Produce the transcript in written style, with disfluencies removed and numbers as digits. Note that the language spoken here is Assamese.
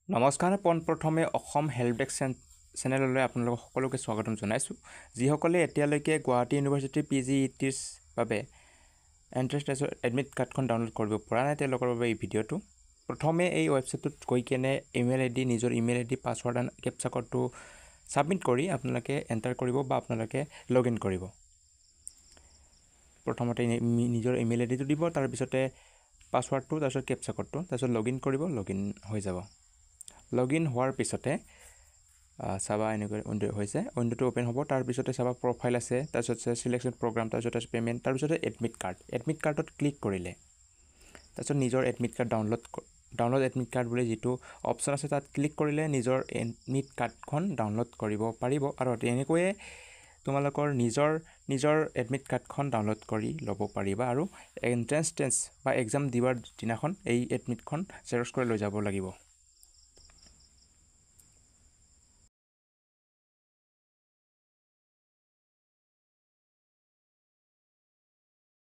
নমস্কাৰ পোনপ্ৰথমে অসম হেল্প ডেস্ক চেনেললৈ আপোনালোকক সকলোকে স্বাগতম জনাইছোঁ। যিসকলে এতিয়ালৈকে গুৱাহাটী ইউনিভাৰ্চিটিৰ PGETৰ বাবে এণ্ট্ৰেন্স টেষ্টৰ এডমিট কাৰ্ডখন ডাউনলোড কৰিব পৰা নাই তেওঁলোকৰ বাবে এই ভিডিঅ'টো। প্ৰথমে এই ৱেবছাইটটোত গৈ কেনে নিজৰ email ID password and captcha কোডটো ছাবমিট কৰি আপোনালোকে এণ্টাৰ কৰিব বা আপোনালোকে লগ ইন কৰিব। প্ৰথমতে নিজৰ ইমেইল আইডিটো দিব, তাৰপিছতে পাছৱৰ্ডটো, তাৰপিছত কেপচা কোডটো, তাৰপিছত লগ ইন কৰিব, লগ ইন হৈ যাব। লগ ইন হোৱাৰ পিছতে চাবা এনেকৈ উইণ্ডো হৈছে, উইণ্ডোটো অ'পেন হ'ব। তাৰপিছতে চাবা প্ৰফাইল আছে, তাৰপিছত চিলেকশ্যন প্ৰগ্ৰাম, তাৰপিছত আছে পে'মেণ্ট, তাৰপিছতে এডমিট কাৰ্ডত ক্লিক কৰিলে তাৰপিছত নিজৰ admit card download admit card বুলি যিটো অপশ্যন আছে তাত ক্লিক কৰিলে নিজৰ এডমিট কাৰ্ডখন ডাউনলোড কৰিব পাৰিব। আৰু এনেকৈয়ে তোমালোকৰ নিজৰ এডমিট কাৰ্ডখন ডাউনলোড কৰি ল'ব পাৰিবা আৰু এণ্ট্ৰেন্স টেষ্ট বা এক্সাম দিবৰ দিনাখন এই এডমিটখন জেৰক্স কৰি লৈ যাব লাগিব।